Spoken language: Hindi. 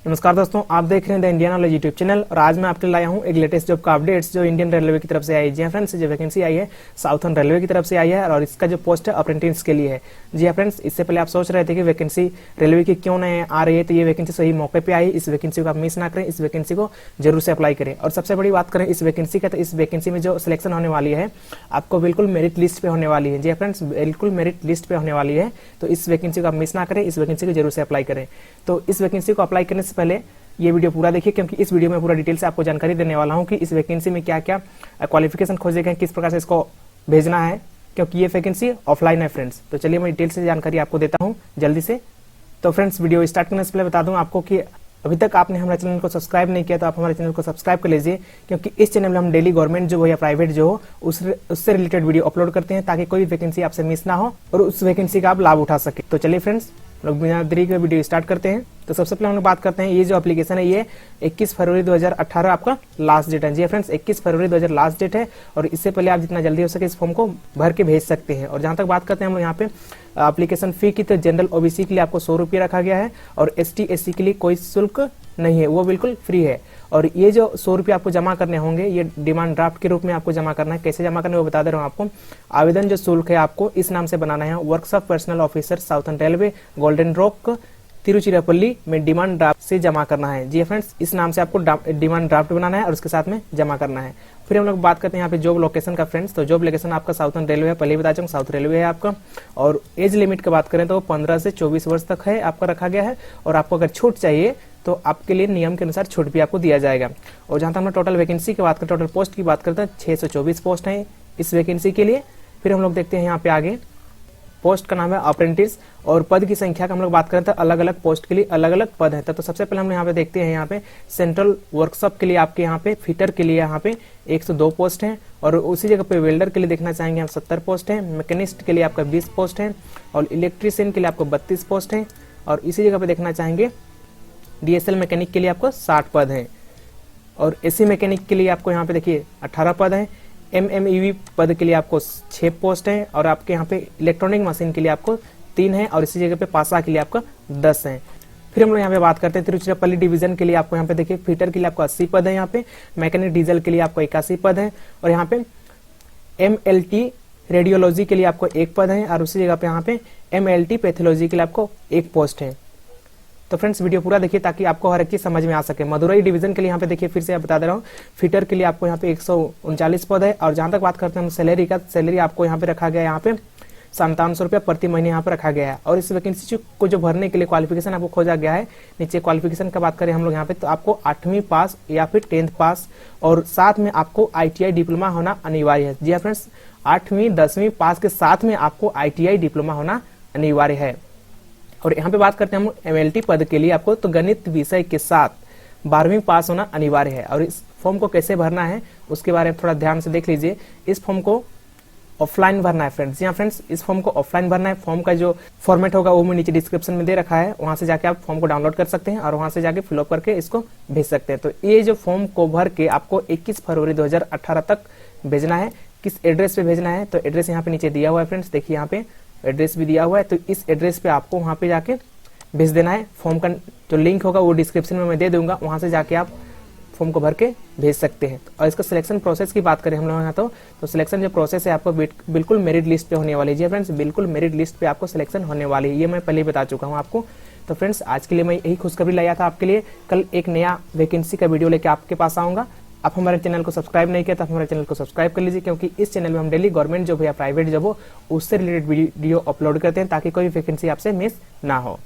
नमस्कार दोस्तों, आप देख रहे हैं the Indian knowledge YouTube channel और आज मैं आपके लिए लाया हूं एक लेटेस्ट जॉब का अपडेट्स जो इंडियन रेलवे की तरफ से आई है। जी हाँ फ्रेंड्स, जो वैकेंसी आई है साउथर्न रेलवे की तरफ से आई है और इसका जो पोस्ट है अप्रेंटिस के लिए है। जी हाँ फ्रेंड्स, इससे पहले आप सोच रहे थे कि वैकेंसी रेलवे की क्यों नहीं आ रही है, तो ये वैकेंसी सही मौके पर आई। इस वैकेंसी को आप मिस ना करें, इस वैकेंसी को जरूर से अप्लाई करें। और सबसे बड़ी बात करें इस वैकेंसी का, तो इस वैकेंसी में जो सिलेक्शन होने वाली है आपको बिल्कुल मेरिट लिस्ट पे होने वाली है। जी हाँ फ्रेंड्स, बिल्कुल मेरिट लिस्ट पे होने वाली है, तो इस वैकेंसी को आप मिस ना करें, इस वैकेंसी को जरूर से अप्लाई करें। तो इस वैकेंसी को अप्लाई करने से पहले ये वीडियो पूरा देखिए, क्योंकि इस वीडियो में पूरा डिटेल से आपको जानकारी देने वाला हूं कि इस वैकेंसी में क्या क्या क्वालिफिकेशन खोजे गए, किस प्रकार से इसको भेजना है, क्योंकि ये वैकेंसी ऑफलाइन है फ्रेंड्स। तो चलिए मैं डिटेल से जानकारी आपको देता हूं जल्दी से। तो फ्रेंड्स, वीडियो स्टार्ट करने से पहले बता दूं आपको कि अभी तक आपने हमारे चैनल को सब्सक्राइब नहीं किया तो आप हमारे चैनल को सब्सक्राइब कर लीजिए, क्योंकि इस चैनल में हम डेली गवर्नमेंट जो हो या प्राइवेट जो हो उससे रिलेटेड वीडियो अपलोड करते हैं, ताकि कोई वैकेंसी आपसे मिस ना हो और उस वैकेंसी का आप लाभ उठा सके। तो चलिए फ्रेंड्स, लोग बिना देरी के वीडियो स्टार्ट करते हैं। तो सबसे पहले हम लोग बात करते हैं, ये जो एप्लीकेशन है ये 21 फरवरी 2018 आपका लास्ट डेट है। जी फ्रेंड्स, 21 फरवरी 2000 लास्ट डेट है और इससे पहले आप जितना जल्दी हो सके इस फॉर्म को भर के भेज सकते हैं। और जहां तक बात करते हैं हम यहाँ पे एप्लीकेशन फी की, तो जनरल ओबीसी के लिए आपको 100 रुपये रखा गया है और एसटी एससी के लिए कोई शुल्क नहीं है, वो बिल्कुल फ्री है। और ये जो 100 रुपये आपको जमा करने होंगे, ये डिमांड ड्राफ्ट के रूप में आपको जमा करना है। कैसे जमा करना है वो बता दे रहा हूँ आपको। आवेदन जो शुल्क है आपको इस नाम से बनाना है, works of personal officer southern railway golden rock Tiruchirappalli में डिमांड ड्राफ्ट से जमा करना है। जी फ्रेंड्स, इस नाम से आपको डिमांड ड्राफ्ट बनाना है और उसके साथ में जमा करना है। फिर हम लोग बात करते हैं यहाँ पे जॉब लोकेशन का फ्रेंड्स। तो जॉब लोकेशन आपका साउथर्न रेलवे है, पहले ही बता चुका, साउथ रेलवे है आपका। और एज लिमिट की बात करें तो 15 से 24 वर्ष तक है आपका रखा गया है। और आपको अगर छूट चाहिए तो आपके लिए नियम के अनुसार छूट भी आपको दिया जाएगा। और जहां तक हम टोटल वैकेंसी की बात करें, टोटल पोस्ट की बात करते हैं, 624 पोस्ट है इस वैकेंसी के लिए। फिर हम लोग देखते हैं यहाँ पे आगे, पोस्ट का नाम है अप्रेंटिस और पद की संख्या का हम लोग बात करते हैं, अलग अलग पोस्ट के लिए अलग अलग पद है। तो सबसे पहले हम यहाँ पे देखते हैं, यहाँ पे सेंट्रल वर्कशॉप के लिए आपके यहाँ पे फिटर के लिए यहाँ पे 102 पोस्ट है। और उसी जगह पे वेल्डर के लिए देखना चाहेंगे हम 70 पोस्ट है। मैकेनिस्ट के लिए आपका 20 पोस्ट है और इलेक्ट्रीशियन के लिए आपको 32 पोस्ट है। और इसी जगह पे देखना चाहेंगे डीएसएल मैकेनिक के लिए आपको 60 पद है। और एसी मैकेनिक के लिए आपको यहाँ पे देखिए 18 पद है। एमएमईवी पद के लिए आपको 6 पोस्ट है। और आपके यहाँ पे इलेक्ट्रॉनिक मशीन के लिए आपको 3 है। और इसी जगह पे पासा के लिए आपका 10 है। फिर हम लोग यहाँ पे बात करते हैं तिरुचिरापल्ली डिवीजन के लिए आपको यहाँ पे देखिए फिटर के लिए आपको 80 पद है। यहाँ पे मैकेनिक डीजल के लिए आपको 81 पद है। और यहाँ पे एमएलटी रेडियोलॉजी के लिए आपको 1 पद है। और उसी जगह पे यहाँ पे एमएलटी पैथोलॉजी के लिए आपको 1 पोस्ट है। तो फ्रेंड्स, वीडियो पूरा देखिए ताकि आपको हर एक चीज समझ में आ सके। मदुरई डिवीजन के लिए यहाँ पे देखिए, फिर से बता दे रहा हूँ, फिटर के लिए आपको यहाँ पे 139 पद है। और जहां तक बात करते हैं हम सैलरी का, सैलरी आपको यहाँ पे रखा गया है, यहाँ पे 5700 रुपया प्रति महीने यहाँ पे रखा गया है। और इस वैकेंसी को जो भरने के लिए क्वालिफिकेशन आपको खोजा गया है, नीचे क्वालिफिकेशन का बात करें हम लोग यहाँ पे, तो आपको 8वीं पास या फिर 10th पास और साथ में आपको ITI डिप्लोमा होना अनिवार्य है। जी हाँ फ्रेंड्स, 8वीं 10वीं पास के साथ में आपको ITI डिप्लोमा होना अनिवार्य है। और यहाँ पे बात करते हैं हम एमएलटी पद के लिए आपको, तो गणित विषय के साथ 12वीं पास होना अनिवार्य है। और इस फॉर्म को कैसे भरना है उसके बारे में थोड़ा ध्यान से देख लीजिए। इस फॉर्म को ऑफलाइन भरना है फ्रेंड्स। यहाँ फ्रेंड्स, इस फॉर्म को ऑफलाइन भरना है। फॉर्म का जो फॉर्मेट होगा वो मैं नीचे डिस्क्रिप्शन में दे रखा है, वहां से जाके आप फॉर्म को डाउनलोड कर सकते हैं और वहां से जाके फिलअप करके इसको भेज सकते हैं। तो ये जो फॉर्म को भर के आपको 21 फरवरी 2018 तक भेजना है। किस एड्रेस पे भेजना है, तो एड्रेस यहाँ पे नीचे दिया हुआ है फ्रेंड्स, देखिए यहाँ पे एड्रेस भी दिया हुआ है। तो इस एड्रेस पे आपको वहां पे जाके भेज देना है। फॉर्म का जो लिंक होगा वो डिस्क्रिप्शन में मैं दे दूंगा, वहां से जाके आप फॉर्म को भर के भेज सकते हैं। और इसका सिलेक्शन प्रोसेस की बात करें हम लोग यहाँ, तो सिलेक्शन जो प्रोसेस है आपको बिल्कुल मेरिट लिस्ट पे होने वाली है। फ्रेंड्स, बिल्कुल मेरिट लिस्ट पे आपको सिलेक्शन होने वाली है, ये मैं पहले ही बता चुका हूँ आपको। तो फ्रेंड्स, आज के लिए मैं यही खुशखबरी लाया था आपके लिए। कल एक नया वैकेंसी का वीडियो लेके आपके पास आऊंगा। आप हमारे चैनल को सब्सक्राइब नहीं किया तो हमारे चैनल को सब्सक्राइब कर लीजिए, क्योंकि इस चैनल में हम डेली गवर्नमेंट जॉब या प्राइवेट जॉब हो उससे रिलेटेड वीडियो अपलोड करते हैं, ताकि कोई वैकेंसी आपसे मिस ना हो।